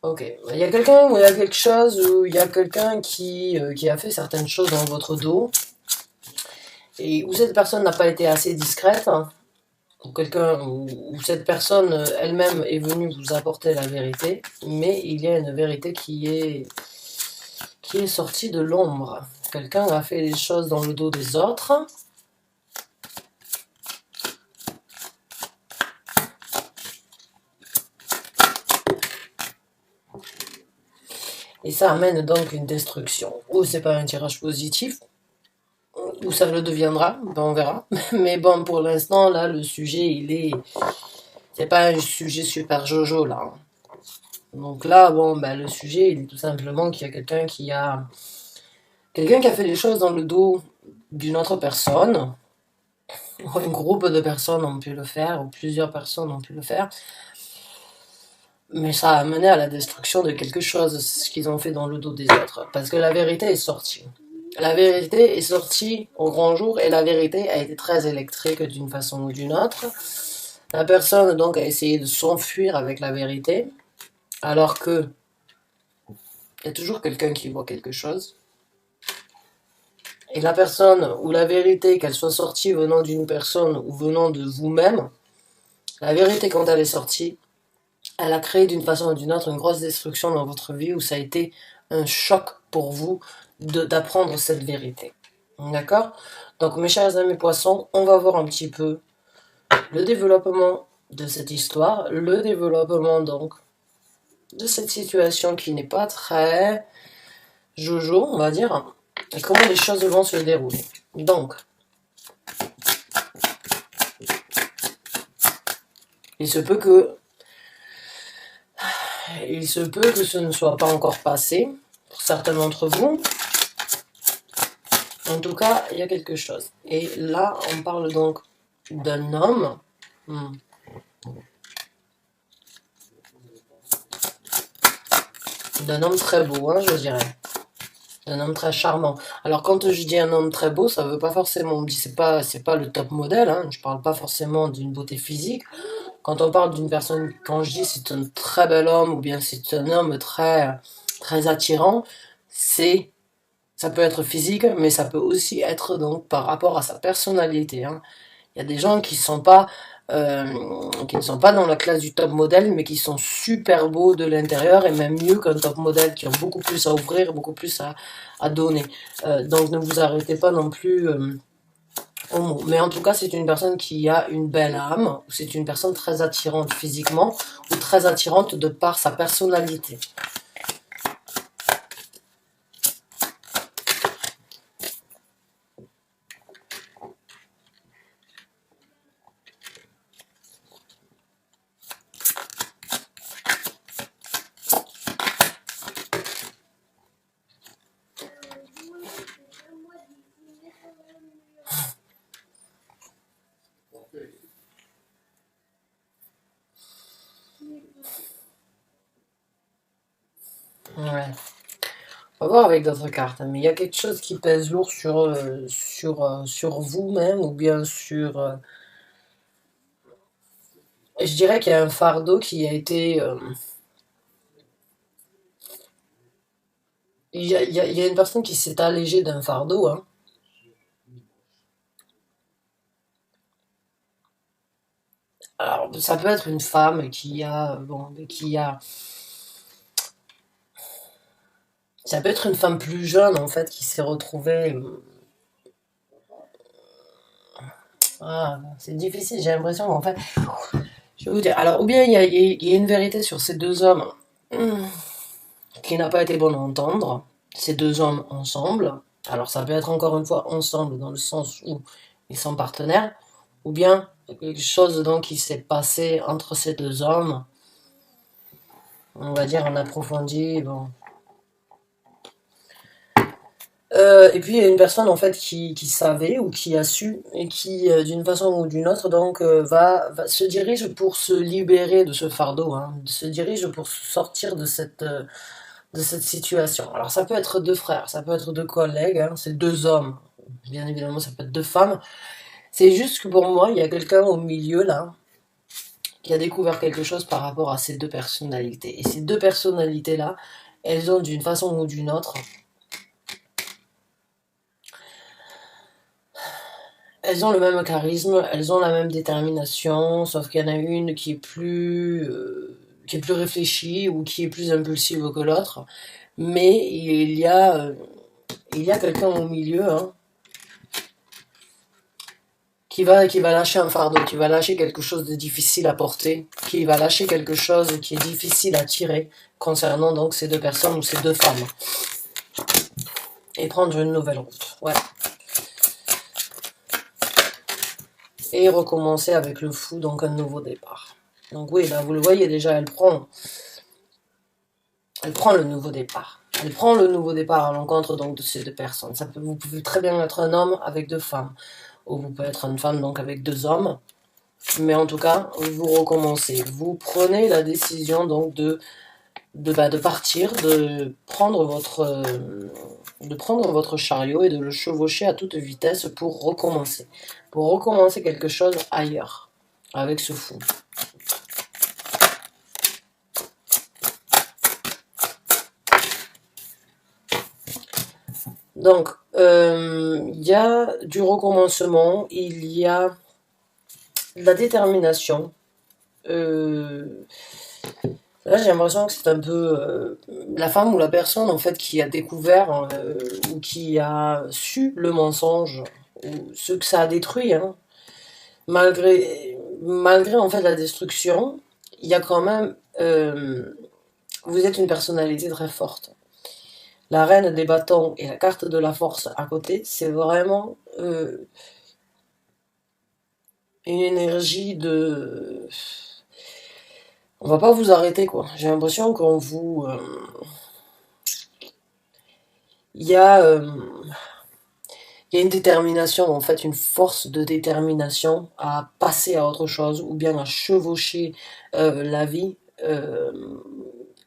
Ok. Il y a quelqu'un ou il y a quelque chose ou il y a quelqu'un qui a fait certaines choses dans votre dos et où cette personne n'a pas été assez discrète, hein, ou quelqu'un où cette personne elle-même est venue vous apporter la vérité, mais il y a une vérité qui est sortie de l'ombre. Quelqu'un a fait des choses dans le dos des autres. Et ça amène donc une destruction. Ou c'est pas un tirage positif, ou ça le deviendra, ben on verra. Mais bon, pour l'instant, là, le sujet, c'est pas un sujet super jojo, là, hein. Donc là, bon, ben, le sujet, il est tout simplement qu'il y a quelqu'un qui a fait les choses dans le dos d'une autre personne, ou un groupe de personnes ont pu le faire, ou plusieurs personnes ont pu le faire, mais ça a mené à la destruction de quelque chose, ce qu'ils ont fait dans le dos des autres. Parce que la vérité est sortie. La vérité est sortie au grand jour et la vérité a été très électrique d'une façon ou d'une autre. La personne donc a essayé de s'enfuir avec la vérité, alors que il y a toujours quelqu'un qui voit quelque chose. Et la personne ou la vérité, qu'elle soit sortie venant d'une personne ou venant de vous-même, la vérité quand elle est sortie, elle a créé d'une façon ou d'une autre une grosse destruction dans votre vie où ça a été un choc pour vous d'apprendre cette vérité. D'accord? Donc mes chers amis poissons, on va voir un petit peu le développement de cette histoire, le développement donc de cette situation qui n'est pas très jojo, on va dire, et comment les choses vont se dérouler. Donc, il se peut que ce ne soit pas encore passé pour certains d'entre vous. En tout cas, il y a quelque chose. Et là, on parle donc d'un homme. D'un homme très beau, hein, je dirais. D'un homme très charmant. Alors, quand je dis un homme très beau, ça veut pas forcément dire, c'est pas le top modèle, hein. Je parle pas forcément d'une beauté physique. Quand on parle d'une personne, quand je dis c'est un très bel homme, ou bien c'est un homme très attirant, ça peut être physique, mais ça peut aussi être donc par rapport à sa personnalité, hein. Il y a des gens qui ne sont pas dans la classe du top modèle, mais qui sont super beaux de l'intérieur, et même mieux qu'un top modèle, qui ont beaucoup plus à offrir, beaucoup plus à donner. Donc ne vous arrêtez pas non plus au mot. Mais en tout cas, c'est une personne qui a une belle âme, c'est une personne très attirante physiquement, ou très attirante de par sa personnalité. Ouais. On va voir avec d'autres cartes, mais il y a quelque chose qui pèse lourd sur vous-même, ou bien je dirais qu'il y a un fardeau qui a été... il y a une personne qui s'est allégée d'un fardeau, hein. Alors, ça peut être une femme ça peut être une femme plus jeune, en fait, qui s'est retrouvée... Ah, c'est difficile, j'ai l'impression qu'en fait... Je vais vous dire, alors, ou bien il y a une vérité sur ces deux hommes qui n'a pas été bonne à entendre, ces deux hommes ensemble. Alors, ça peut être encore une fois ensemble, dans le sens où ils sont partenaires, ou bien quelque chose donc qui s'est passé entre ces deux hommes, on va dire en approfondi, bon. Et puis il y a une personne en fait qui savait ou qui a su et qui d'une façon ou d'une autre donc se dirige pour se libérer de ce fardeau, hein, se dirige pour sortir de cette situation. Alors ça peut être deux frères, ça peut être deux collègues, hein, c'est deux hommes, bien évidemment ça peut être deux femmes. C'est juste que pour moi il y a quelqu'un au milieu là qui a découvert quelque chose par rapport à ces deux personnalités. Et ces deux personnalités-là, elles ont d'une façon ou d'une autre, elles ont le même charisme, elles ont la même détermination, sauf qu'il y en a une qui est plus réfléchie ou qui est plus impulsive que l'autre. Mais il y a quelqu'un au milieu, hein, qui va lâcher un fardeau, qui va lâcher quelque chose de difficile à porter, qui va lâcher quelque chose qui est difficile à tirer concernant donc ces deux personnes ou ces deux femmes. Et prendre une nouvelle route. Ouais. Et recommencer avec le fou, donc un nouveau départ. Donc oui, là vous le voyez déjà, elle prend le nouveau départ. Elle prend le nouveau départ à l'encontre donc de ces deux personnes. Vous pouvez très bien être un homme avec deux femmes, ou vous pouvez être une femme donc avec deux hommes. Mais en tout cas, vous recommencez. Vous prenez la décision donc de partir, de prendre votre chariot et de le chevaucher à toute vitesse pour recommencer. Pour recommencer quelque chose ailleurs, avec ce fou. Donc, il y a du recommencement, il y a de la détermination. Là, j'ai l'impression que c'est un peu la femme ou la personne en fait qui a découvert ou qui a su le mensonge ou ce que ça a détruit. Hein. Malgré en fait la destruction, il y a quand même vous êtes une personnalité très forte. La reine des bâtons et la carte de la force à côté, c'est vraiment une énergie de... On va pas vous arrêter, quoi. J'ai l'impression qu'on vous... Il y a... il y a une détermination, en fait, une force de détermination à passer à autre chose, ou bien à chevaucher la vie,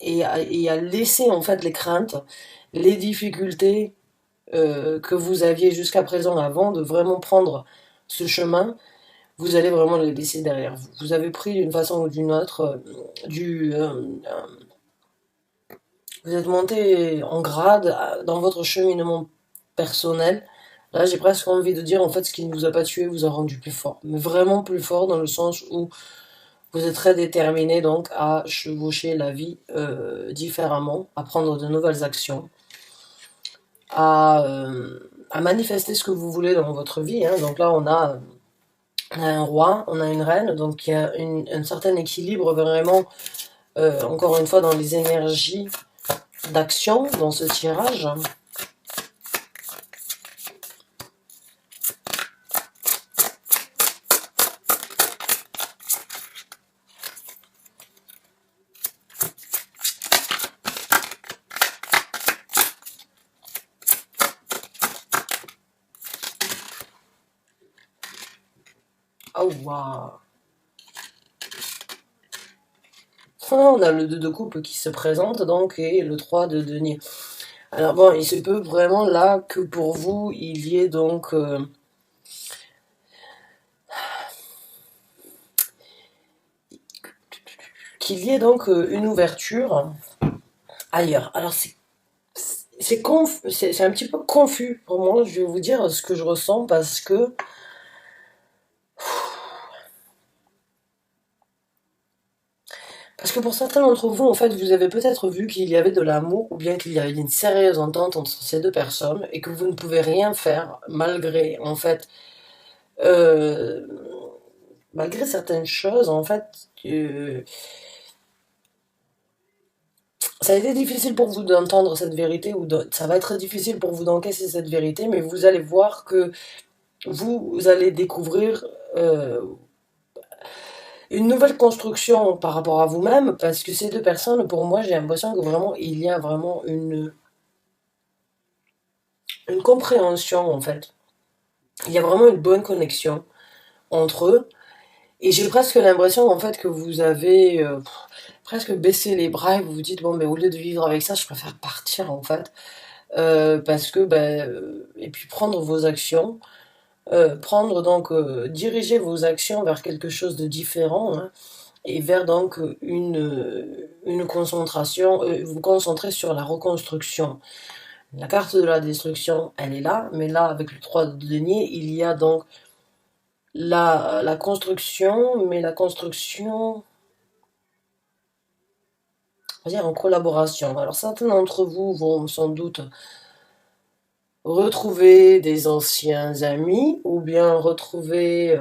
et à laisser, en fait, les craintes, les difficultés que vous aviez jusqu'à présent avant de vraiment prendre ce chemin, vous allez vraiment les laisser derrière vous. Vous avez pris d'une façon ou d'une autre vous êtes monté en grade dans votre cheminement personnel. Là, j'ai presque envie de dire, en fait, ce qui ne vous a pas tué vous a rendu plus fort. Mais vraiment plus fort dans le sens où vous êtes très déterminé donc à chevaucher la vie différemment, à prendre de nouvelles actions, à manifester ce que vous voulez dans votre vie. Hein. Donc là, on a un roi, on a une reine, donc il y a un certain équilibre vraiment, encore une fois, dans les énergies d'action dans ce tirage. Oh waouh! On a le 2 de coupe qui se présente donc et le 3 de denier. Alors bon, il se peut vraiment là que pour vous, il y ait donc... qu'il y ait donc une ouverture ailleurs. Alors c'est un petit peu confus pour moi, je vais vous dire ce que je ressens parce que pour certains d'entre vous, en fait, vous avez peut-être vu qu'il y avait de l'amour ou bien qu'il y avait une sérieuse entente entre ces deux personnes et que vous ne pouvez rien faire malgré, en fait, euh, malgré certaines choses, en fait, ça a été difficile pour vous d'entendre cette vérité ça va être difficile pour vous d'encaisser cette vérité, mais vous allez voir que vous allez découvrir une nouvelle construction par rapport à vous-même, parce que ces deux personnes, pour moi, j'ai l'impression que vraiment, il y a vraiment une compréhension, en fait. Il y a vraiment une bonne connexion entre eux. Et j'ai presque l'impression, en fait, que vous avez presque baissé les bras et vous vous dites, bon, mais au lieu de vivre avec ça, je préfère partir, en fait. Parce que, et puis prendre vos actions. Diriger vos actions vers quelque chose de différent, hein, et vers donc une concentration, vous concentrez sur la reconstruction. La carte de la destruction, elle est là, mais là, avec le 3 de denier, il y a donc la construction, mais la construction, on va dire en collaboration. Alors certains d'entre vous vont sans doute retrouver des anciens amis, ou bien retrouver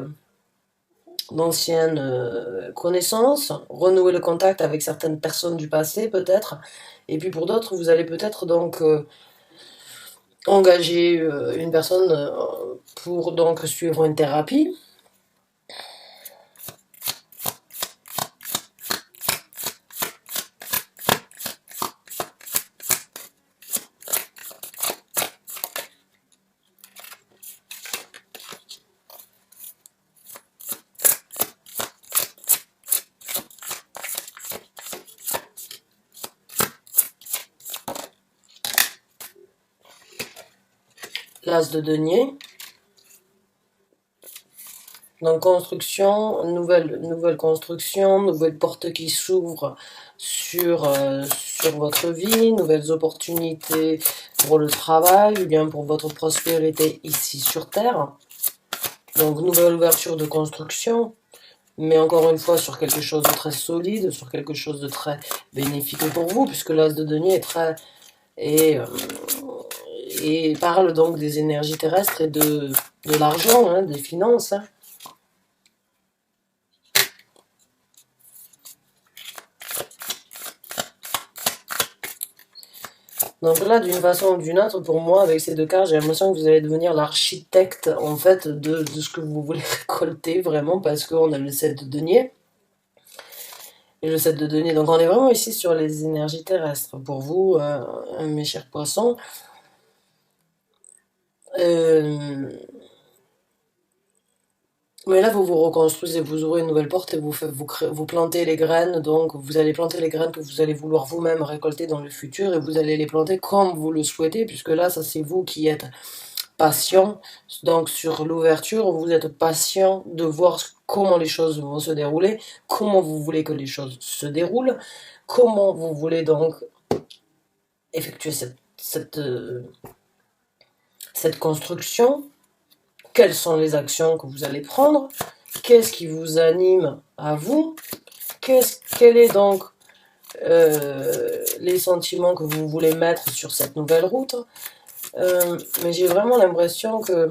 d'anciennes connaissances, renouer le contact avec certaines personnes du passé peut-être, et puis pour d'autres, vous allez peut-être donc engager une personne pour donc suivre une thérapie. L'as de denier. Donc construction, nouvelle construction, nouvelle porte qui s'ouvre sur votre vie, nouvelles opportunités pour le travail ou bien pour votre prospérité ici sur Terre. Donc nouvelle ouverture de construction, mais encore une fois sur quelque chose de très solide, sur quelque chose de très bénéfique pour vous, puisque l'as de denier est très... Et parle donc des énergies terrestres et de l'argent, hein, des finances. Hein. Donc là, d'une façon ou d'une autre, pour moi, avec ces deux cartes, j'ai l'impression que vous allez devenir l'architecte, en fait, de ce que vous voulez récolter, vraiment, parce qu'on a le 7 de denier. Et le 7 de denier, donc on est vraiment ici sur les énergies terrestres. Pour vous, mes chers poissons, mais là, vous vous reconstruisez, vous ouvrez une nouvelle porte et vous plantez les graines. Donc, vous allez planter les graines que vous allez vouloir vous-même récolter dans le futur et vous allez les planter comme vous le souhaitez, puisque là, ça c'est vous qui êtes patient. Donc, sur l'ouverture, vous êtes patient de voir comment les choses vont se dérouler, comment vous voulez que les choses se déroulent, comment vous voulez donc effectuer cette construction. Quelles sont les actions que vous allez prendre? Qu'est-ce qui vous anime à vous? Quels est donc les sentiments que vous voulez mettre sur cette nouvelle route? Mais j'ai vraiment l'impression que...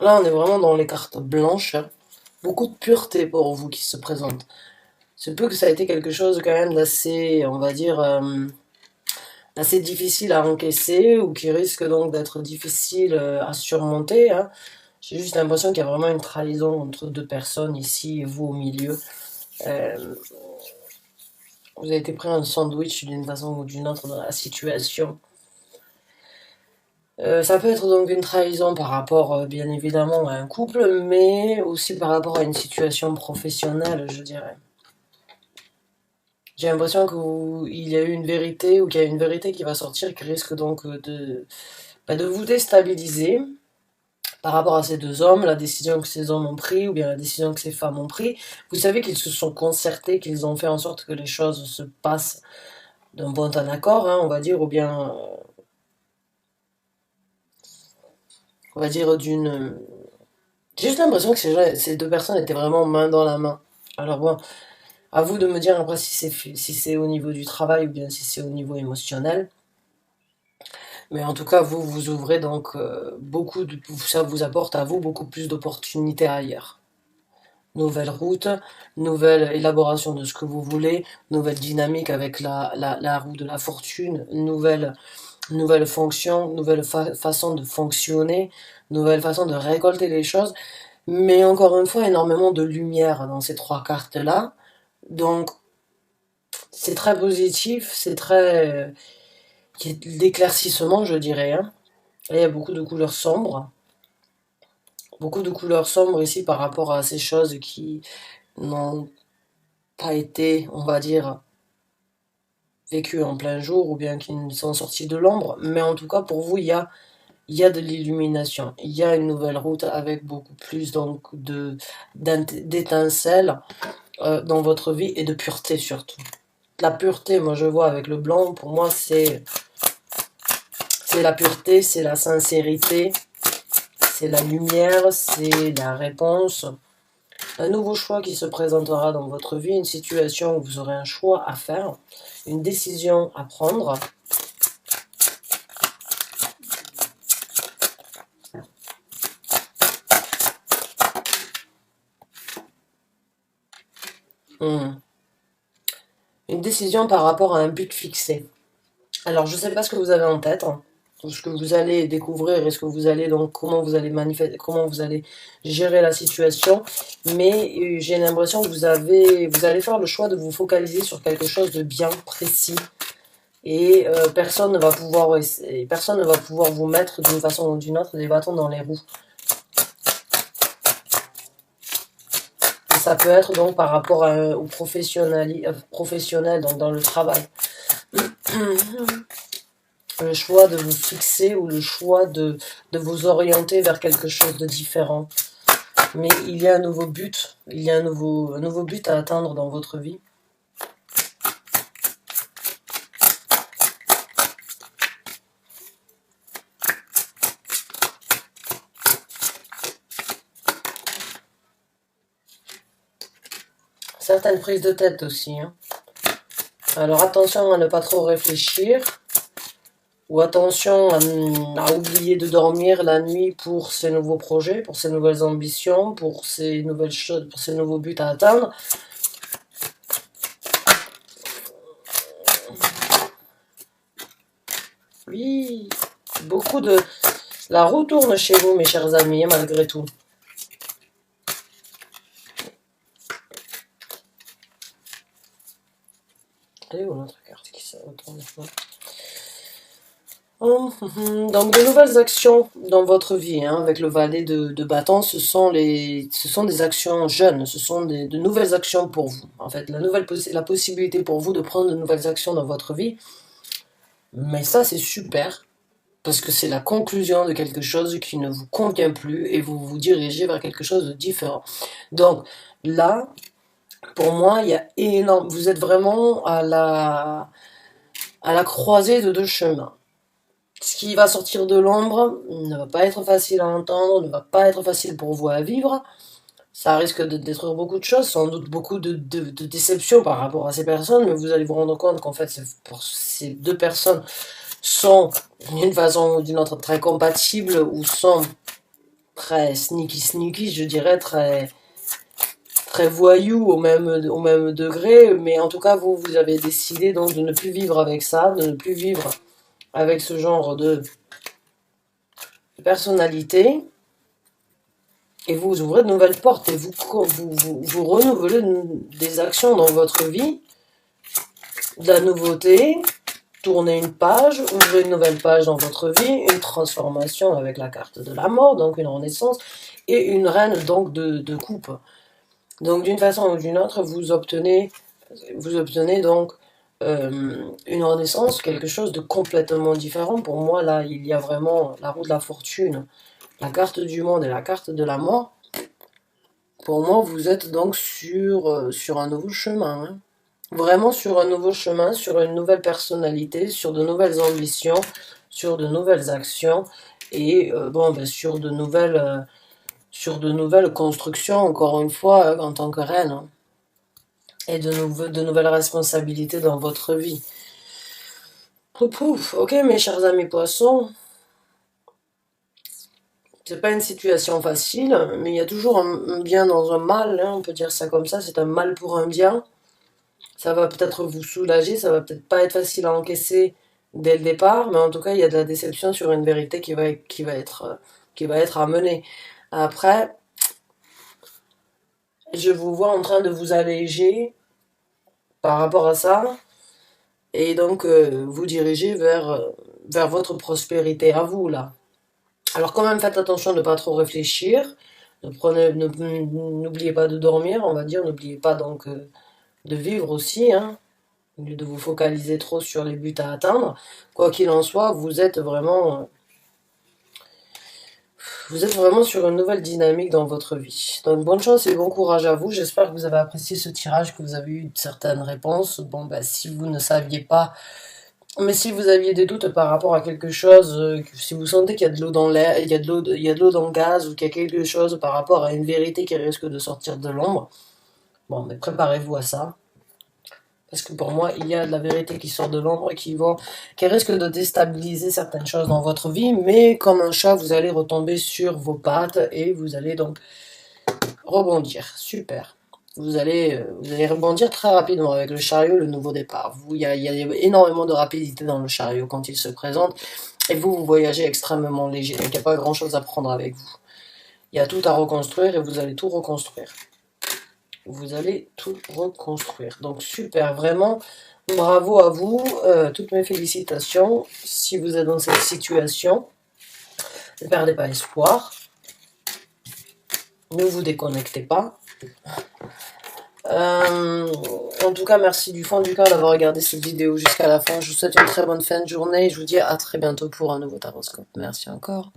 Là, on est vraiment dans les cartes blanches. Beaucoup de pureté pour vous qui se présente. C'est peu que ça a été quelque chose quand même d'assez, on va dire, assez difficile à encaisser ou qui risque donc d'être difficile à surmonter. Hein. J'ai juste l'impression qu'il y a vraiment une trahison entre deux personnes ici et vous au milieu. Vous avez été pris un sandwich d'une façon ou d'une autre dans la situation. Ça peut être donc une trahison par rapport, bien évidemment, à un couple, mais aussi par rapport à une situation professionnelle, je dirais. J'ai l'impression qu'il y a eu une vérité, ou qu'il y a une vérité qui va sortir, qui risque donc de vous déstabiliser par rapport à ces deux hommes, la décision que ces hommes ont prise, ou bien la décision que ces femmes ont prise. Vous savez qu'ils se sont concertés, qu'ils ont fait en sorte que les choses se passent d'un bon accord, hein, on va dire, ou bien... on va dire d'une... J'ai juste l'impression que ces deux personnes étaient vraiment main dans la main. Alors bon, à vous de me dire après si c'est au niveau du travail ou bien si c'est au niveau émotionnel. Mais en tout cas, vous ouvrez donc ça vous apporte à vous beaucoup plus d'opportunités ailleurs. Nouvelle route, nouvelle élaboration de ce que vous voulez, nouvelle dynamique avec la roue de la fortune, nouvelle fonction, nouvelle façon de fonctionner, nouvelle façon de récolter les choses. Mais encore une fois, énormément de lumière dans ces trois cartes-là. Donc, c'est très positif, c'est très... il y a de l'éclaircissement, je dirais. Hein. Là, il y a beaucoup de couleurs sombres. Beaucoup de couleurs sombres ici par rapport à ces choses n'ont pas été, on va dire, vécus en plein jour ou bien qui sont sortis de l'ombre, mais en tout cas pour vous il y a de l'illumination, il y a une nouvelle route avec beaucoup plus donc d'étincelles dans votre vie et de pureté surtout. La pureté, moi je vois avec le blanc, pour moi c'est la pureté, c'est la sincérité, c'est la lumière, c'est la réponse. Un nouveau choix qui se présentera dans votre vie, une situation où vous aurez un choix à faire, une décision à prendre. Une décision par rapport à un but fixé. Alors, je ne sais pas ce que vous avez en tête, hein, ce que vous allez découvrir et ce que vous allez donc comment vous allez manifester, comment vous allez gérer la situation, mais j'ai l'impression que vous allez faire le choix de vous focaliser sur quelque chose de bien précis et personne ne va pouvoir vous mettre d'une façon ou d'une autre des bâtons dans les roues. Et ça peut être donc par rapport au professionnel donc dans le travail. Le choix de vous fixer ou le choix de vous orienter vers quelque chose de différent. Mais il y a un nouveau but, il y a un nouveau but à atteindre dans votre vie. Certaines prises de tête aussi. Hein. Alors attention à ne pas trop réfléchir. Ou attention à oublier de dormir la nuit pour ces nouveaux projets, pour ces nouvelles ambitions, pour ces nouvelles choses, pour ces nouveaux buts à atteindre. Oui, beaucoup de... La roue tourne chez vous, mes chers amis, malgré tout. Allez, où notre carte qui se retourne maintenant. Donc de nouvelles actions dans votre vie, hein, avec le valet de bâton, ce sont des actions jeunes, ce sont de nouvelles actions pour vous. En fait, la possibilité pour vous de prendre de nouvelles actions dans votre vie. Mais ça, c'est super, parce que c'est la conclusion de quelque chose qui ne vous convient plus et vous vous dirigez vers quelque chose de différent. Donc là, pour moi, il y a énorme. Vous êtes vraiment à la croisée de deux chemins. Ce qui va sortir de l'ombre ne va pas être facile à entendre, ne va pas être facile pour vous à vivre. Ça risque de détruire beaucoup de choses, sans doute beaucoup de déceptions par rapport à ces personnes, mais vous allez vous rendre compte qu'en fait, ces deux personnes sont d'une façon ou d'une autre très compatibles ou sont très sneaky, je dirais, très voyous au même degré, mais en tout cas, vous avez décidé donc de ne plus vivre avec ça, de ne plus vivre avec ce genre de personnalité, et vous ouvrez de nouvelles portes et vous renouvelez des actions dans votre vie, de la nouveauté, tournez une page, ouvrez une nouvelle page dans votre vie, une transformation avec la carte de la mort, donc une renaissance, et une reine donc de coupe. Donc d'une façon ou d'une autre, vous obtenez donc une renaissance, quelque chose de complètement différent. Pour moi, là, il y a vraiment la roue de la fortune, la carte du monde et la carte de la mort. Pour moi, vous êtes donc sur un nouveau chemin. Hein. Vraiment sur un nouveau chemin, sur une nouvelle personnalité, sur de nouvelles ambitions, sur de nouvelles actions et sur de nouvelles constructions, encore une fois, en tant que reine. Hein. Et de nouvelles responsabilités dans votre vie. Pouf, ok mes chers amis poissons, c'est pas une situation facile, mais il y a toujours un bien dans un mal, hein, on peut dire ça comme ça, c'est un mal pour un bien. Ça va peut-être vous soulager, ça va peut-être pas être facile à encaisser dès le départ, mais en tout cas il y a de la déception sur une vérité qui va être amenée. Après, je vous vois en train de vous alléger par rapport à ça, et donc vous diriger vers votre prospérité à vous là. Alors quand même faites attention de ne pas trop réfléchir, N'oubliez pas de dormir, on va dire. N'oubliez pas donc de vivre aussi, hein, au lieu de vous focaliser trop sur les buts à atteindre. Quoi qu'il en soit, vous êtes vraiment sur une nouvelle dynamique dans votre vie. Donc bonne chance et bon courage à vous. J'espère que vous avez apprécié ce tirage, que vous avez eu certaines réponses. Bon, bah, si vous ne saviez pas, mais si vous aviez des doutes par rapport à quelque chose, si vous sentez qu'il y a de l'eau dans l'air, il y a de l'eau dans le gaz, ou qu'il y a quelque chose par rapport à une vérité qui risque de sortir de l'ombre, bon, mais préparez-vous à ça. Parce que pour moi, il y a de la vérité qui sort de l'ombre et qui risque de déstabiliser certaines choses dans votre vie, mais comme un chat, vous allez retomber sur vos pattes et vous allez donc rebondir. Super. Vous allez rebondir très rapidement avec le chariot, le nouveau départ. Il y a énormément de rapidité dans le chariot quand il se présente et vous voyagez extrêmement léger. Il n'y a pas grand chose à prendre avec vous. Il y a tout à reconstruire et vous allez tout reconstruire. Vous allez tout reconstruire. Donc super, vraiment, bravo à vous, toutes mes félicitations. Si vous êtes dans cette situation, ne perdez pas espoir, ne vous déconnectez pas. En tout cas, merci du fond du cœur d'avoir regardé cette vidéo jusqu'à la fin. Je vous souhaite une très bonne fin de journée et je vous dis à très bientôt pour un nouveau taroscope. Merci encore.